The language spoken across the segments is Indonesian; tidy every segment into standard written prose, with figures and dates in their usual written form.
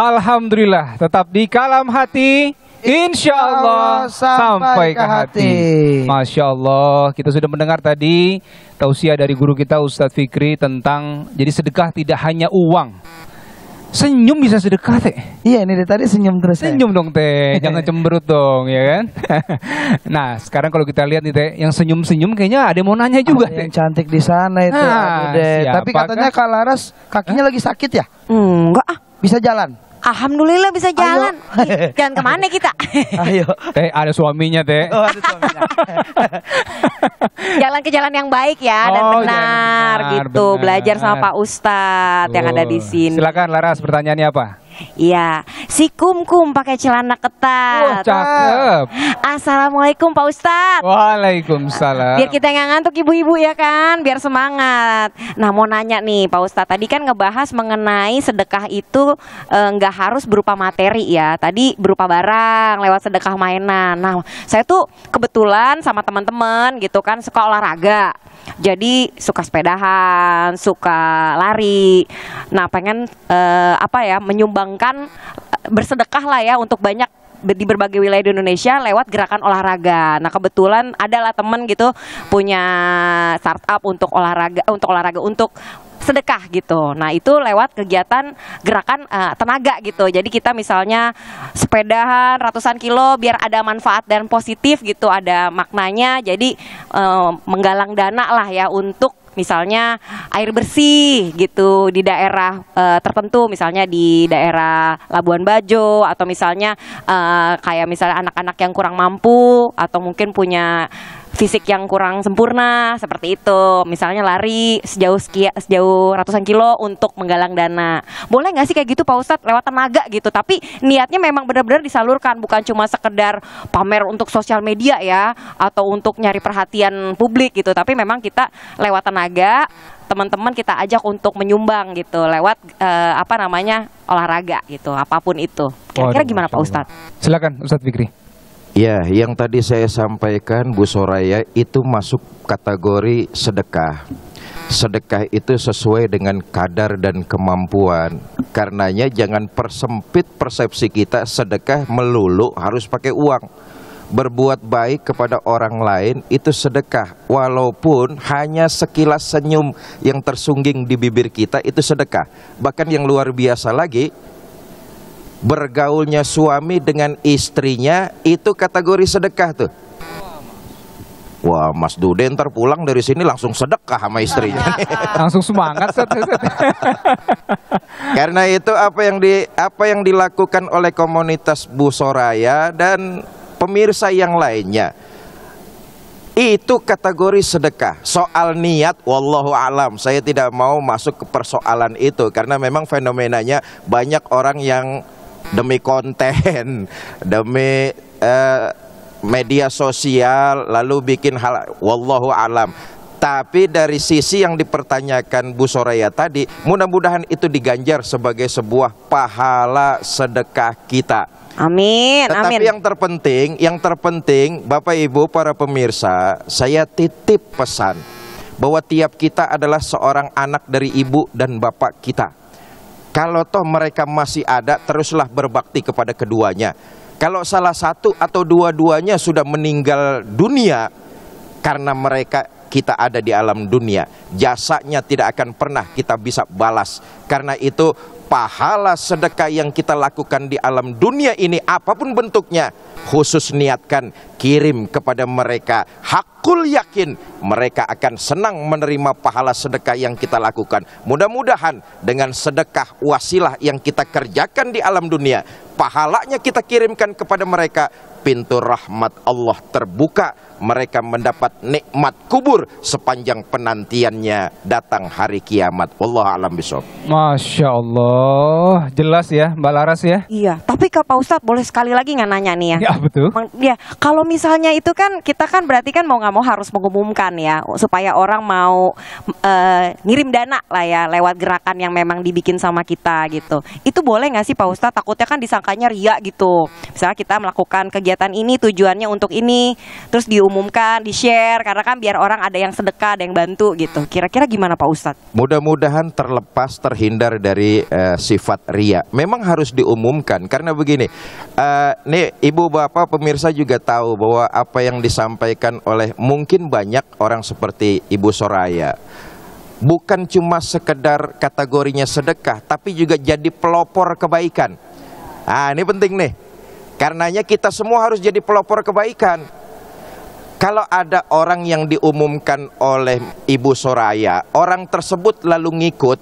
Alhamdulillah, tetap di Kalam Hati, insya Allah sampai ke hati. Masya Allah, kita sudah mendengar tadi tausiah dari guru kita Ustadz Fikri tentang jadi sedekah tidak hanya uang. Senyum bisa sedekah teh. Iya, ini dari tadi senyum terus. Senyum dong teh, jangan cemberut dong, ya kan? Nah, sekarang kalau kita lihat nih teh, yang senyum-senyum kayaknya ada yang mau nanya juga teh. Yang cantik di sana itu. Nah, tapi katanya Kak Laras kakinya lagi sakit ya? Enggak ah. Bisa jalan? Alhamdulillah bisa jalan. Jalan kemana kita? Ayo. Teh ada suaminya teh. Oh, ada suaminya. Jalan ke jalan yang baik ya dan Oh, benar benar, gitu. benar. Belajar sama Pak Ustadz yang ada di sini. Silakan Laras, pertanyaannya apa? Iya, si Kumkum pakai celana Wah, ketat. cakep. Assalamualaikum Pak Ustadz. Waalaikumsalam. Biar kita nggak ngantuk ibu-ibu ya kan, biar semangat. Nah mau nanya nih Pak Ustadz, tadi kan ngebahas mengenai sedekah itu nggak harus berupa materi ya. Tadi berupa barang lewat sedekah mainan. Nah saya tuh kebetulan sama teman-teman gitu kan suka olahraga. Jadi suka sepedahan, suka lari. Nah pengen menyumbangkan bersedekah lah ya untuk banyak di berbagai wilayah di Indonesia lewat gerakan olahraga. Nah kebetulan adalah temen gitu punya startup untuk olahraga untuk sedekah gitu. Nah itu lewat kegiatan gerakan tenaga gitu. Jadi kita misalnya sepedahan ratusan kilo biar ada manfaat dan positif gitu, ada maknanya. Jadi menggalang dana lah ya untuk misalnya air bersih gitu di daerah tertentu, misalnya di daerah Labuan Bajo atau misalnya kayak misalnya anak-anak yang kurang mampu atau mungkin punya fisik yang kurang sempurna seperti itu, misalnya lari sejauh ratusan kilo untuk menggalang dana. Boleh nggak sih kayak gitu Pak Ustadz lewat tenaga gitu, tapi niatnya memang benar-benar disalurkan, bukan cuma sekedar pamer untuk sosial media ya atau untuk nyari perhatian publik gitu, tapi memang kita lewat tenaga teman-teman kita ajak untuk menyumbang gitu lewat olahraga gitu, apapun itu. Kira-kira gimana Pak Ustadz? Silakan Ustadz Fikri. Ya, yang tadi saya sampaikan Bu Soraya itu masuk kategori sedekah. Sedekah itu sesuai dengan kadar dan kemampuan. Karenanya jangan persempit persepsi kita sedekah melulu harus pakai uang. Berbuat baik kepada orang lain itu sedekah. Walaupun hanya sekilas senyum yang tersungging di bibir kita itu sedekah. Bahkan yang luar biasa lagi, bergaulnya suami dengan istrinya itu kategori sedekah tuh. Wah, Mas Dude ntar pulang dari sini langsung sedekah sama istrinya. Langsung semangat Ustadz. Karena itu apa yang dilakukan oleh komunitas Bu Soraya dan pemirsa yang lainnya itu kategori sedekah. Soal niat wallahu alam, saya tidak mau masuk ke persoalan itu karena memang fenomenanya banyak orang yang demi konten, demi media sosial lalu bikin hal wallahu alam. Tapi dari sisi yang dipertanyakan Bu Soraya tadi, mudah-mudahan itu diganjar sebagai sebuah pahala sedekah kita. Amin. Tetapi amin. yang terpenting Bapak Ibu para pemirsa, saya titip pesan bahwa tiap kita adalah seorang anak dari ibu dan bapak kita. Kalau toh mereka masih ada, teruslah berbakti kepada keduanya. Kalau salah satu atau dua-duanya sudah meninggal dunia karena mereka kita ada di alam dunia, jasanya tidak akan pernah kita bisa balas. Karena itu pahala sedekah yang kita lakukan di alam dunia ini apapun bentuknya, khusus niatkan kirim kepada mereka. Hakul yakin mereka akan senang menerima pahala sedekah yang kita lakukan. Mudah-mudahan dengan sedekah wasilah yang kita kerjakan di alam dunia, pahalanya kita kirimkan kepada mereka, pintu rahmat Allah terbuka, mereka mendapat nikmat kubur sepanjang penantiannya datang hari kiamat. Wallahu a'lam bishawab. Masya Allah, jelas ya Mbak Laras ya. Iya, tapi Pak Ustadz boleh sekali lagi nggak nanya nih ya? Ya betul. Ya, kalau misalnya itu kan kita kan berarti kan mau nggak mau harus mengumumkan ya supaya orang mau ngirim dana lah ya lewat gerakan yang memang dibikin sama kita gitu. Itu boleh nggak sih Pak Ustadz? Takutnya kan disangkanya ria gitu. Misalnya kita melakukan kegiatan ini tujuannya untuk ini, terus diumumkan, di-share karena kan biar orang ada yang sedekah, ada yang bantu gitu. Kira-kira gimana Pak Ustadz? Mudah-mudahan terhindar dari sifat ria. Memang harus diumumkan karena begini, nih ibu bapak pemirsa juga tahu bahwa apa yang disampaikan oleh mungkin banyak orang seperti Ibu Soraya bukan cuma sekedar kategorinya sedekah, tapi juga jadi pelopor kebaikan. Nah, ini penting nih, karenanya kita semua harus jadi pelopor kebaikan. Kalau ada orang yang diumumkan oleh Ibu Soraya, orang tersebut lalu ngikut,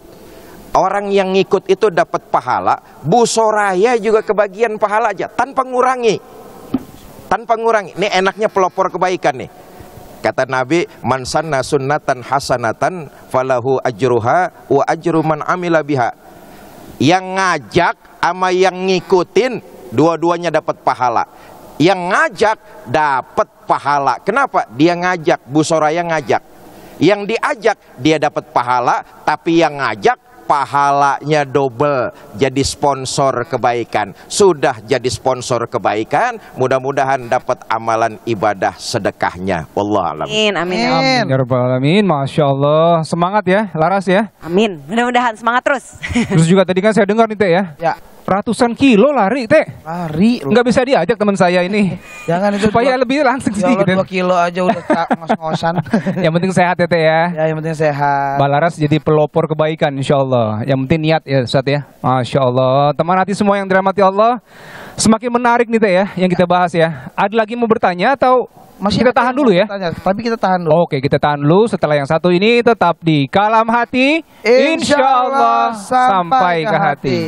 orang yang ngikut itu dapat pahala, Bu Soraya juga kebagian pahala aja, tanpa ngurangi. Tanpa ngurangi. Ini enaknya pelopor kebaikan nih. Kata Nabi, man sanna sunnatan hasanatan falahu ajruha wa ajru man amila biha. Yang ngajak sama yang ngikutin, dua-duanya dapat pahala. Yang ngajak dapat pahala. Kenapa? Dia ngajak, Bu Soraya ngajak. Yang diajak dia dapat pahala, tapi yang ngajak pahalanya double, jadi sponsor kebaikan. Sudah jadi sponsor kebaikan, mudah-mudahan dapat amalan ibadah sedekahnya. Wallahualam. Amin, amin. Amin ya rabbal alamin. Masya Allah, semangat ya Laras ya. Amin. Mudah-mudahan semangat terus. Terus juga tadi kan saya dengar nih Teh ya, Ya, ratusan kilo lari Teh. lari. Nggak bisa diajak teman saya ini. Jangan itu Supaya dua- lebih langsung Ya Allah, sedikit. 2 kilo aja udah tak ngos-ngosan. Yang penting sehat ya Teh ya. Ya, yang penting sehat. Mbak Laras jadi pelopor kebaikan insya Allah. Yang penting niat ya Ustaz ya. Masya Allah. Teman hati semua yang dirahmati Allah, semakin menarik nih Teh ya yang kita bahas ya. Ada lagi mau bertanya atau kita ada tahan yang dulu mau ya? bertanya, tapi kita tahan dulu. Oke, kita tahan dulu. Setelah yang satu ini tetap di Kalam Hati, insya Allah sampai ke hati.